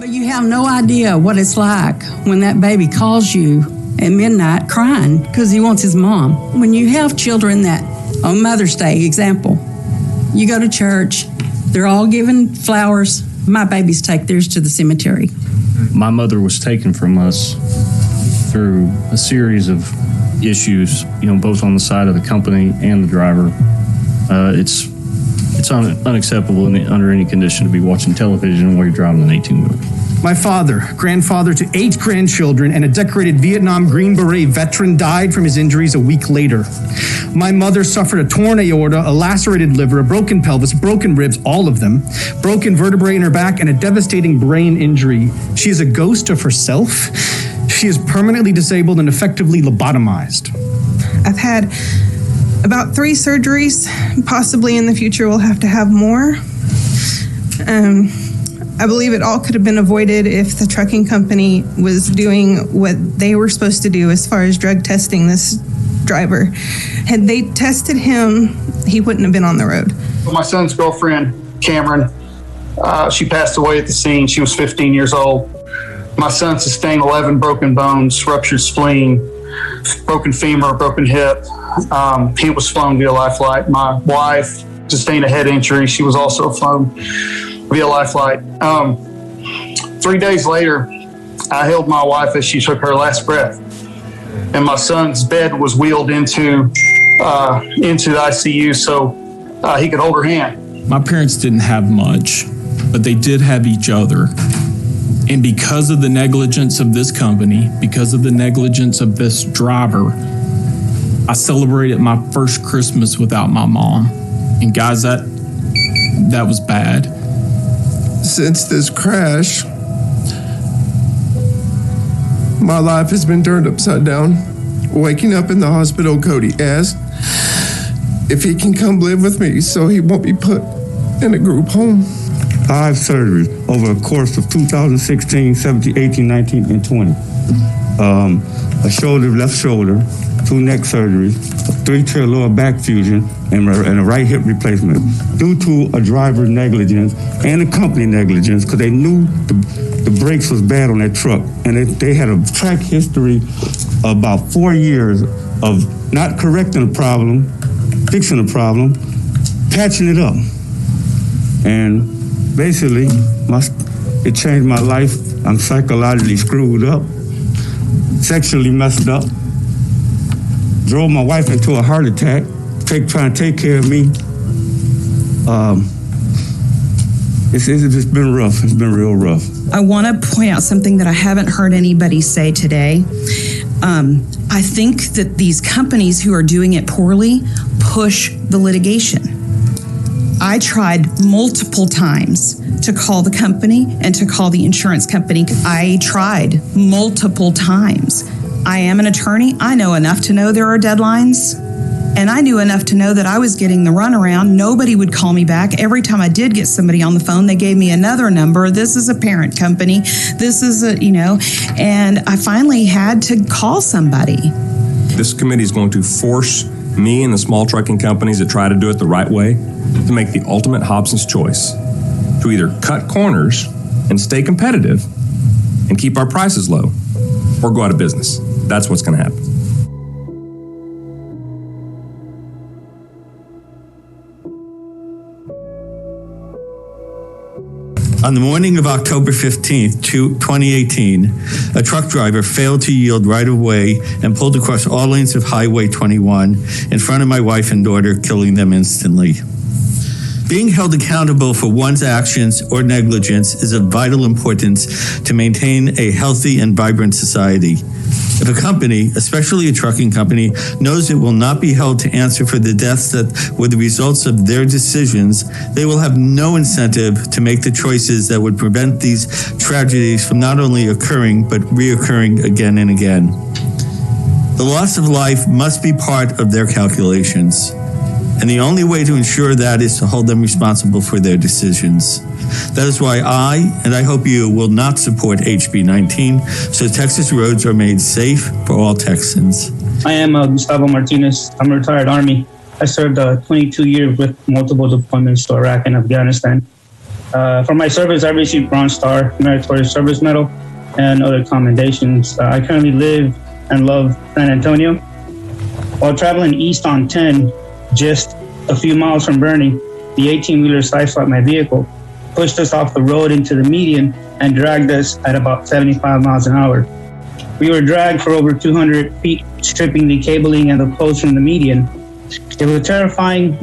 But you have no idea what it's like when that baby calls you at midnight crying because he wants his mom. When you have children that, on Mother's Day, example, you go to church, they're all given flowers. My babies take theirs to the cemetery. My mother was taken from us through a series of issues, both on the side of the company and the driver. It's unacceptable under any condition to be watching television while you're driving an 18-wheeler. My father, grandfather to 8 grandchildren, and a decorated Vietnam Green Beret veteran died from his injuries a week later. My mother suffered a torn aorta, a lacerated liver, a broken pelvis, broken ribs, all of them, broken vertebrae in her back, and a devastating brain injury. She is a ghost of herself. She is permanently disabled and effectively lobotomized. I've had about 3 surgeries. Possibly in the future we'll have to have more. I believe it all could have been avoided if the trucking company was doing what they were supposed to do as far as drug testing this driver. Had they tested him, he wouldn't have been on the road. My son's girlfriend, Cameron, she passed away at the scene. She was 15 years old. My son sustained 11 broken bones, ruptured spleen, broken femur, broken hip. He was flown via life flight. My wife sustained a head injury. She was also flown via life flight. 3 days later, I held my wife as she took her last breath, and my son's bed was wheeled into the ICU so he could hold her hand. My parents didn't have much, but they did have each other. And because of the negligence of this company, because of the negligence of this driver, I celebrated my first Christmas without my mom. And guys, that was bad. Since this crash, my life has been turned upside down. Waking up in the hospital, Cody asked if he can come live with me so he won't be put in a group home. 5 surgeries over a course of 2016, 17, 18, 19, and 20. A shoulder, left shoulder, 2 neck surgeries, 3-tier lower back fusion, and a right hip replacement due to a driver's negligence and a company negligence because they knew the brakes was bad on that truck. And they had a track history of about 4 years of not correcting the problem, fixing the problem, patching it up. And basically, it changed my life. I'm psychologically screwed up, sexually messed up, drove my wife into a heart attack, trying to take care of me. It's been rough. It's been real rough. I want to point out something that I haven't heard anybody say today. I think that these companies who are doing it poorly push the litigation. I tried multiple times to call the company and to call the insurance company. I tried multiple times. I am an attorney. I know enough to know there are deadlines. And I knew enough to know that I was getting the runaround. Nobody would call me back. Every time I did get somebody on the phone, they gave me another number. This is a parent company. This is and I finally had to call somebody. This committee is going to force me and the small trucking companies that try to do it the right way to make the ultimate Hobson's choice, to either cut corners and stay competitive and keep our prices low, or go out of business. That's what's going to happen. On the morning of October 15th, 2018, a truck driver failed to yield right of way and pulled across all lanes of Highway 21 in front of my wife and daughter, killing them instantly. Being held accountable for one's actions or negligence is of vital importance to maintain a healthy and vibrant society. If a company, especially a trucking company, knows it will not be held to answer for the deaths that were the results of their decisions, they will have no incentive to make the choices that would prevent these tragedies from not only occurring, but reoccurring again and again. The loss of life must be part of their calculations. And the only way to ensure that is to hold them responsible for their decisions. That is why I, and I hope you, will not support HB 19, so Texas roads are made safe for all Texans. I am Gustavo Martinez. I'm a retired Army. I served 22 years with multiple deployments to Iraq and Afghanistan. For my service, I received Bronze Star, Meritorious Service Medal, and other commendations. I currently live and love San Antonio. While traveling east on 10, just a few miles from Bernie, the 18-wheeler sideswiped my vehicle, pushed us off the road into the median, and dragged us at about 75 miles an hour. We were dragged for over 200 feet, stripping the cabling and the posts from the median. It was terrifying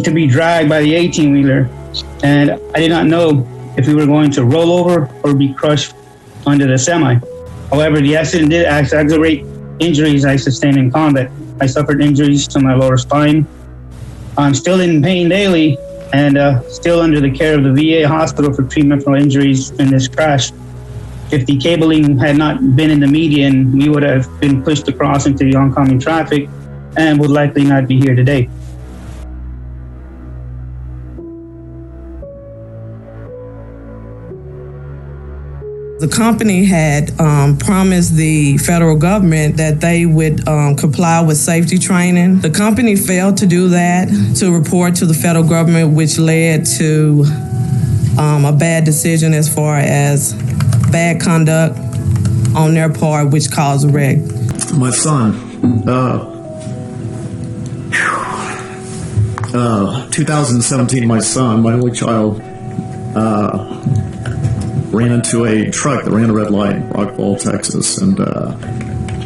to be dragged by the 18-wheeler, and I did not know if we were going to roll over or be crushed under the semi. However, the accident did aggravate injuries I sustained in combat. I suffered injuries to my lower spine. I'm still in pain daily and still under the care of the VA hospital for treatment for injuries in this crash. If the cabling had not been in the median, we would have been pushed across into the oncoming traffic and would likely not be here today. The company had promised the federal government that they would comply with safety training. The company failed to do that, to report to the federal government, which led to a bad decision as far as bad conduct on their part, which caused a wreck. My son, 2017, my son, my only child, ran into a truck that ran a red light in Rockville, Texas, and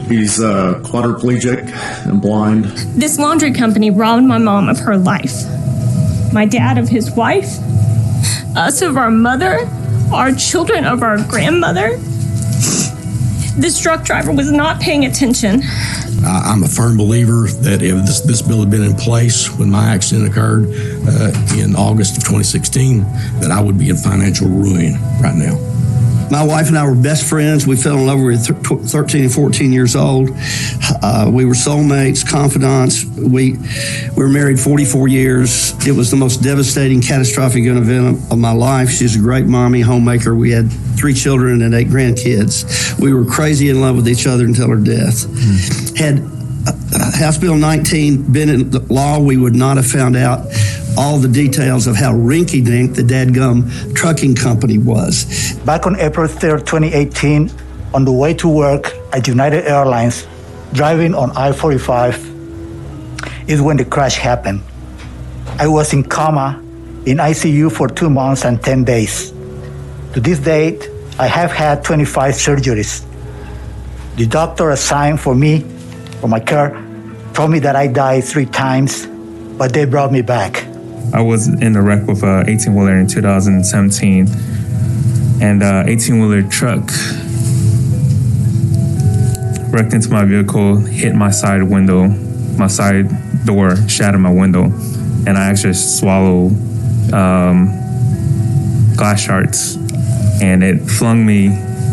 he's quadriplegic and blind. This laundry company robbed my mom of her life, my dad of his wife, us of our mother, our children of our grandmother. This truck driver was not paying attention. I'm a firm believer that if this bill had been in place when my accident occurred in August of 2016, that I would be in financial ruin right now. My wife and I were best friends. We fell in love when we were 13 and 14 years old. We were soulmates, confidants. We were married 44 years. It was the most devastating, catastrophic event of my life. She's a great mommy, homemaker. We had 3 children and 8 grandkids. We were crazy in love with each other until her death. Had House Bill 19 been in law, we would not have found out all the details of how rinky-dink the dadgum trucking company was. Back on April 3rd, 2018, on the way to work at United Airlines, driving on I-45, is when the crash happened. I was in coma in ICU for 2 months and 10 days. To this date, I have had 25 surgeries. The doctor assigned for me, for my care, told me that I died 3 times, but they brought me back. I was in a wreck with an 18-wheeler in 2017, and an 18-wheeler truck wrecked into my vehicle, hit my side window, my side door, shattered my window, and I actually swallowed glass shards, and it flung me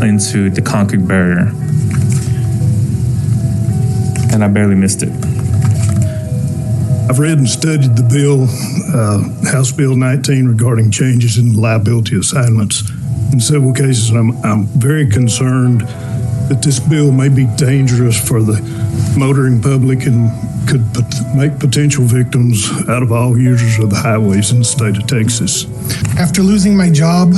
into the concrete barrier, and I barely missed it. I've read and studied the bill, House Bill 19, regarding changes in liability assignments. In several cases, I'm very concerned that this bill may be dangerous for the motoring public and could make potential victims out of all users of the highways in the state of Texas. After losing my job,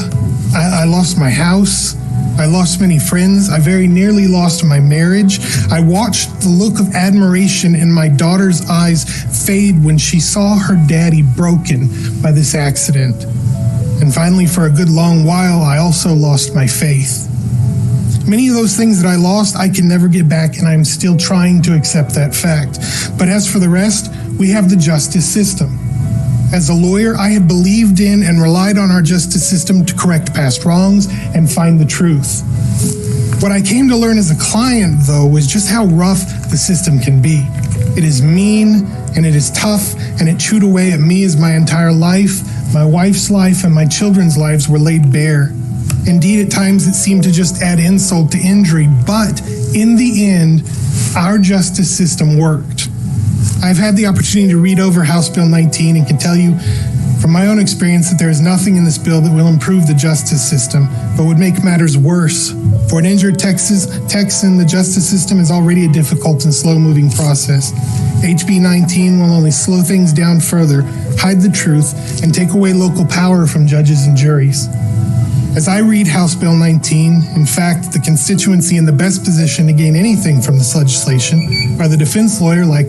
I lost my house. I lost many friends. I very nearly lost my marriage. I watched the look of admiration in my daughter's eyes fade when she saw her daddy broken by this accident. And finally, for a good long while, I also lost my faith. Many of those things that I lost, I can never get back, and I'm still trying to accept that fact. But as for the rest, we have the justice system. As a lawyer, I have believed in and relied on our justice system to correct past wrongs and find the truth. What I came to learn as a client, though, was just how rough the system can be. It is mean, and it is tough, and it chewed away at me as my entire life, my wife's life, and my children's lives were laid bare. Indeed, at times it seemed to just add insult to injury, but in the end, our justice system worked. I've had the opportunity to read over House Bill 19 and can tell you from my own experience that there is nothing in this bill that will improve the justice system, but would make matters worse. For an injured Texan, the justice system is already a difficult and slow-moving process. HB 19 will only slow things down further, hide the truth, and take away local power from judges and juries. As I read House Bill 19, in fact, the constituency in the best position to gain anything from this legislation are the defense lawyer like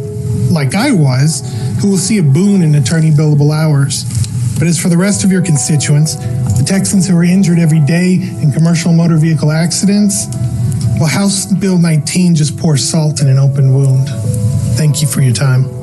I was, who will see a boon in attorney billable hours. But as for the rest of your constituents, the Texans who are injured every day in commercial motor vehicle accidents, well, House Bill 19 just pours salt in an open wound. Thank you for your time.